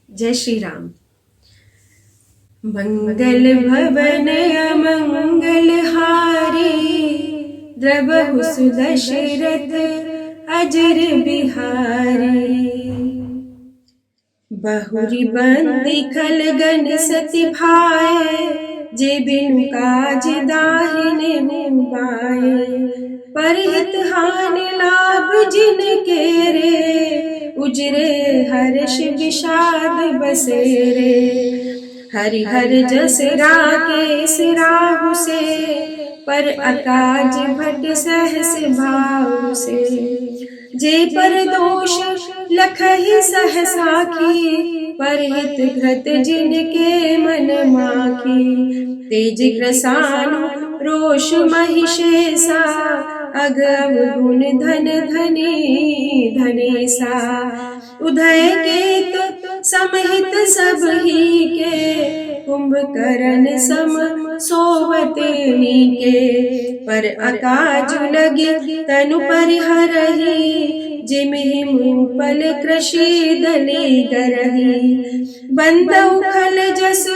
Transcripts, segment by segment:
जय श्री राम। मंगल भवन अमंगल हारी, द्रवहु सुदशरथ अजर बिहारी। बहुरी बंदी खलगन सति भाए, जे बिनु काज दाहिने मुबाए। परहित हानि लाभ जिनके रे, उजरे हर्ष विषाद बसेरे। हरिहर जस राकेश राहु से, पर अकाज भट सहस भाव से। जे पर दोष लखहि सहसाखी, परहित घृत जिनके मन माखी। तेज ग्रसानु रोष महिषेसा, अग अवगुण धन धनी धनेसा। उदय केत समहित सब ही के, कुंभकर्ण सम सोवत नीके। पर अकाजु लगे तनु परिहरहि, जिमिहि मूपल कृषि दली गरहि। बंदउ खल जस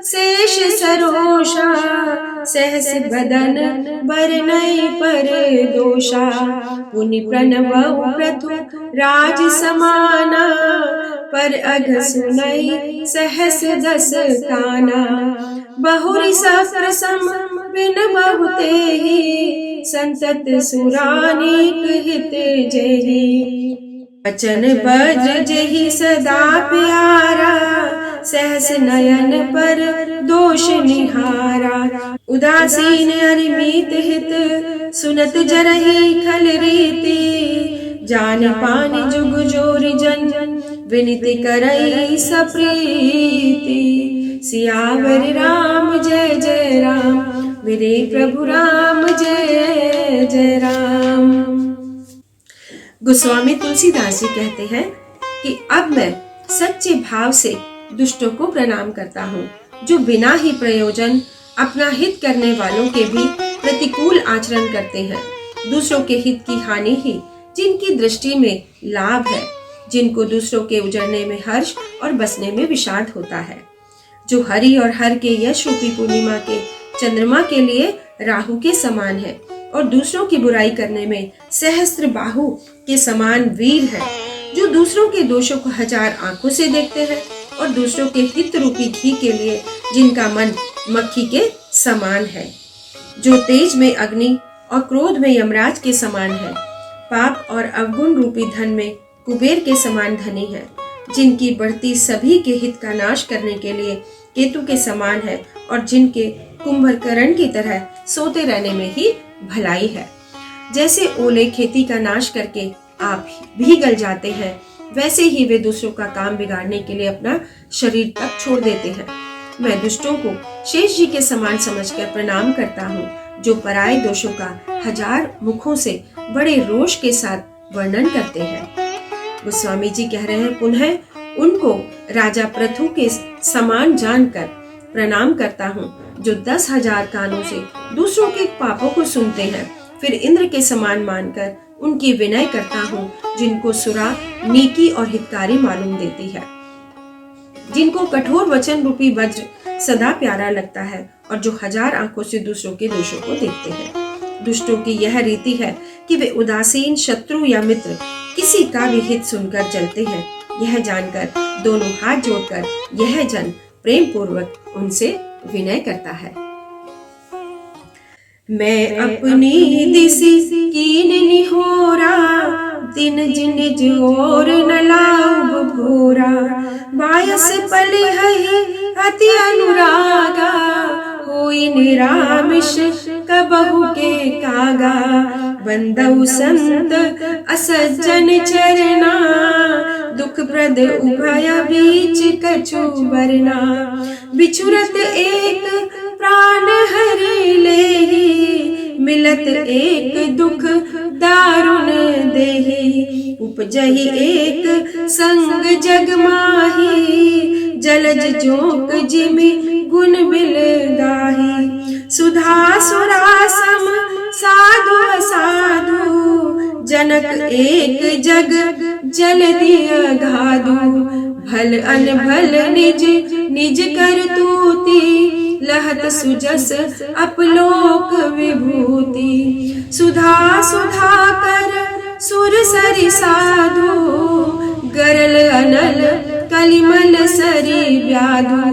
शेष सरोषा, सहस बदन बरनई पर दोषा। पुनि प्रणवउ प्रथु राज समाना, पर अघ सुनई सहस दस काना। बहुरि सफ्र सम बिन बहुते ही, संतत सुरानीक हित जेहि। वचन वज्र जेहि सदा प्यारा, सहस नयन पर दोष निहारा। उदासीन अरिमित हित, सुनत जरहि खल रीति। जानि पानि जुग जोरि जन, विनति करई सप्रीति। सियावर राम जय जय राम, मेरे प्रभु राम जय जय राम। गोस्वामी तुलसीदास जी कहते हैं कि अब मैं सच्चे भाव से दुष्टों को प्रणाम करता हूँ, जो बिना ही प्रयोजन अपना हित करने वालों के भी प्रतिकूल आचरण करते हैं। दूसरों के हित की हानि ही जिनकी दृष्टि में लाभ है, जिनको दूसरों के उजड़ने में हर्ष और बसने में विषाद होता है। जो हरि और हर के यश रूपी पूर्णिमा के चंद्रमा के लिए राहु के समान है, और दूसरों की बुराई करने में सहस्त्र बाहु के समान वीर है। जो दूसरों के दोषों को हजार आंखों से देखते हैं, और दूसरों के हित रूपी घी के लिए जिनका मन मक्खी के समान है। जो तेज में अग्नि और क्रोध में यमराज के समान है, पाप और अवगुण रूपी धन में कुबेर के समान धनी है। जिनकी बढ़ती सभी के हित का नाश करने के लिए केतु के समान है, और जिनके कुंभकर्ण की तरह सोते रहने में ही भलाई है। जैसे ओले खेती का नाश करके आप भी गल जाते हैं, वैसे ही वे दूसरों का काम बिगाड़ने के लिए अपना शरीर तक छोड़ देते हैं। मैं दुष्टों को शेष जी के समान समझकर प्रणाम करता हूँ, जो पराये दोषों का हजार मुखों से बड़े रोष के साथ वर्णन करते हैं। गोस्वामी जी कह रहे हैं, पुनः उनको राजा पृथु के समान जानकर प्रणाम करता हूँ, जो 10,000 कानों से दूसरों के पापों को सुनते हैं। फिर इंद्र के समान मानकर उनकी विनय करता हूँ, जिनको सुरा नीकी और हितकारी मालूम देती है। जिनको कठोर वचन रूपी वज्र सदा प्यारा लगता है, और जो हजार आंखों से दूसरों के दोषों को देखते हैं। दुष्टों की यह रीति है कि वे उदासीन शत्रु या मित्र किसी का भी हित सुनकर चलते हैं। यह जानकर दोनों हाथ जोड़कर यह जन प्रेम पूर्वक उनसे विनय करता है। मैं अपनी दिसी कीन निहोरा, दिन जिन जोर न लाऊं भोरा। बायस पले है अति अनुरागा, होई निरामिष कबहु के कागा। बंदउ संत असज्जन चरना, दुख प्रद उभय बीच कछु बरना। बिछुरत एक प्राण हरि लेहि, मिलत एक दुख दारुण देहि। उपजहि एक संग जग माही, जलज जोक जिमि गुण बिल गाही। सुधा सुरा सम साधु असाधु, जनक एक जग जल दिय गाधु। भल अनभल निज निज करतूती, लहत सुजस अपलोक विभूति। सुधा सुधा कर सुर सरि साधु, गरल अनल कलिमल सरी व्याधु।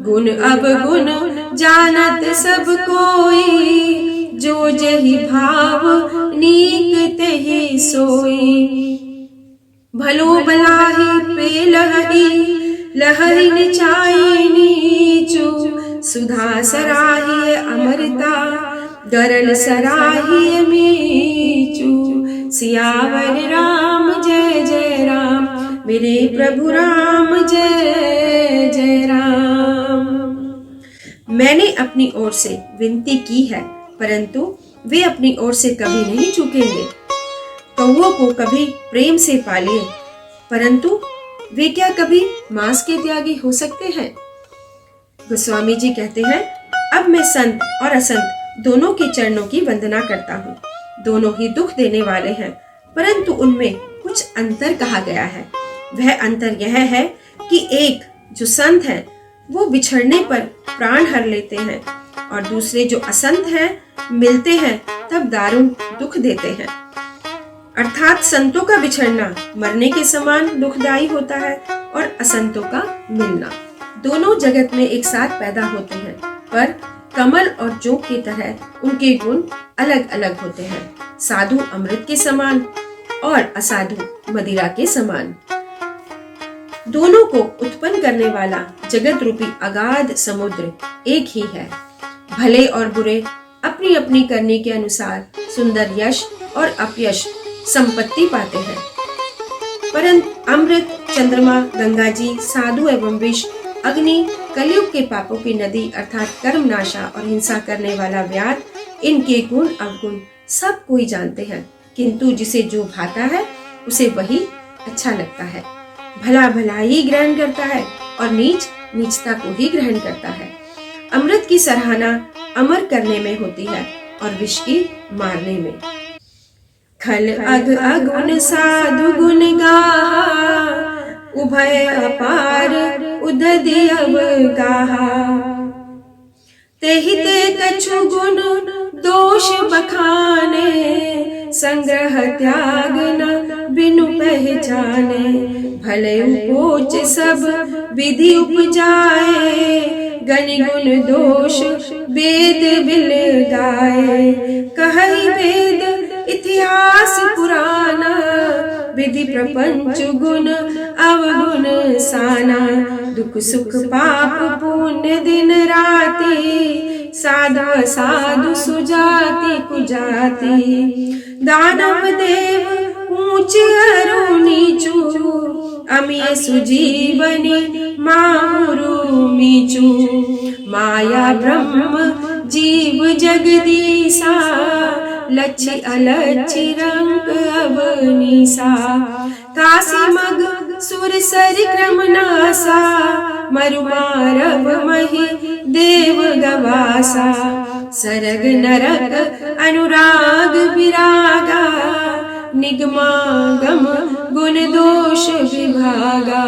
गुण अवगुण जानत सब कोई, जो जहि भाव नीक तेहि सोई। भलो बलाहि पे लहरी, लहरी निचाई नीचू। सुधा सराहिय अमृता, गरल सराहिय मीचू। सियावर राम जय जय राम, मेरे प्रभु राम जय जय राम। मैंने अपनी ओर से विनती की है, परंतु वे अपनी ओर से कभी नहीं चूकेंगे। कौओं को कभी प्रेम से पालिए, परंतु वे क्या कभी मांस के त्यागी हो सकते हैं। गोस्वामी जी कहते हैं, अब मैं संत और असंत दोनों के चरणों की वंदना करता हूँ। दोनों ही दुख देने वाले हैं, परंतु उनमें कुछ अंतर कहा गया है। वह अंतर यह है कि एक जो संत है वो बिछड़ने पर प्राण हर लेते हैं, और दूसरे जो असंत हैं मिलते हैं तब दारुण दुख देते हैं। अर्थात संतों का बिछड़ना मरने के समान दुखदायी होता है, और असंतों का मिलना। दोनों जगत में एक साथ पैदा होते हैं, पर कमल और जोंक की तरह उनके गुण अलग अलग होते हैं। साधु अमृत के समान और असाधु मदिरा के समान। दोनों को उत्पन्न करने वाला जगत रूपी अगाध समुद्र एक ही है। भले और बुरे अपनी अपनी करने के अनुसार सुंदर यश और अपयश संपत्ति पाते हैं, परंतु अमृत, चंद्रमा, गंगा जी, साधु एवं विष, अग्नि, कलयुग के पापों की नदी अर्थात कर्म नाशा और हिंसा करने वाला व्याध, इनके गुण अवगुण सब कोई जानते हैं, किंतु जिसे जो भाता है उसे वही अच्छा लगता है। भला भला ही ग्रहण करता है और नीच नीचता को ही ग्रहण करता है। अमृत की सराहना अमर करने में होती है और विष की मारने में। खल अग अगुण साधु गुण गाहा, उभय अपार उदधि अब गाहा। तेहि ते कछु गुण दोष बखाने, संग्रह त्याग न बिनु पहचाने। भले उपोच सब विधि उपजाए, गनि गुण दोष वेद बिल गाए। कहई वेद इतिहास पुराना, विधि प्रपंच गुण अवगुण साना। दुख सुख पाप पुण्य दिन राति, साधु साधु सुजाति कुजाति। दानव देव ऊंच अरु नीचू, अमीय सुजीवनी माहुरु मीचू। माया ब्रह्म जीव जगदीसा, लच्छी अलच्छी रंग अवनीसा। काशी मग सुर सरि क्रम नासा, मरु मारव मही देव गवासा। सरग नरक अनुराग विरागा, निगमागम गुण दोष विभागा।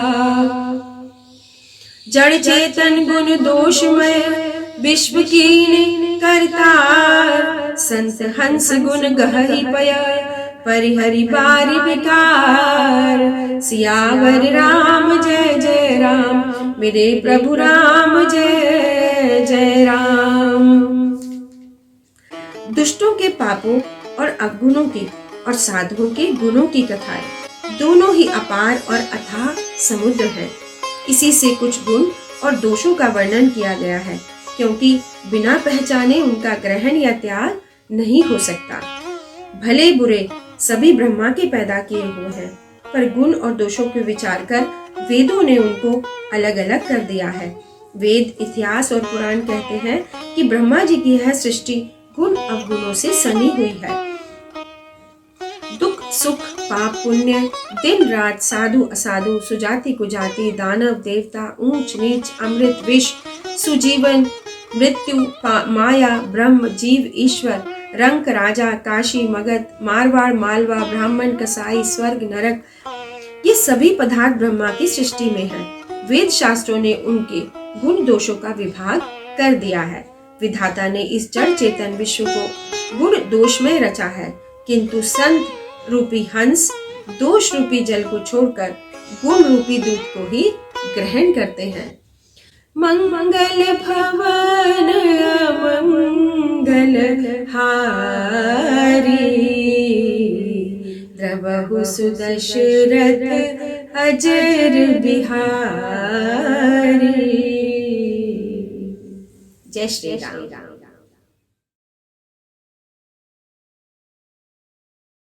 जड़ चेतन गुण दोषमय विश्व कीन करतार। संत हंस गुण गहरी पया, परिहरि बारि विकार। सियावर राम जय जय राम, मेरे प्रभु राम जय जय राम। दुष्टों के पापों और अवगुणों की और साधुओं के गुणों की कथाएं दोनों ही अपार और अथाह समुद्र है। इसी से कुछ गुण और दोषों का वर्णन किया गया है, क्योंकि बिना पहचाने उनका ग्रहण या त्याग नहीं हो सकता। भले बुरे सभी ब्रह्मा के पैदा किए हुए हैं, पर गुण और दोषों के विचार कर वेदों ने उनको अलग अलग कर दिया है। वेद, इतिहास और पुराण कहते हैं कि ब्रह्मा जी की यह सृष्टि गुण अवगुणों से सनी हुई है। दुख सुख पाप पुण्य, दिन रात, साधु असाधु, सुजाति कुजाति, दानव देवता, ऊंच नीच, अमृत विष, सुजीवन मृत्यु, माया ब्रह्म जीव ईश्वर, रंक राजा, काशी मगध, मारवाड़ मालवा, ब्राह्मण कसाई, स्वर्ग नरक, ये सभी पदार्थ ब्रह्मा की सृष्टि में हैं। वेद शास्त्रों ने उनके गुण दोषों का विभाग कर दिया है। विधाता ने इस जड़ चेतन विश्व को गुण दोष में रचा है, किंतु संत रूपी हंस दोष रूपी जल को छोड़कर गुण रूपी दूध को ही ग्रहण करते हैं। मंगल भवन मंगल हारी, द्रवहु सुदशरथ अजर बिहारी। जय श्री राम।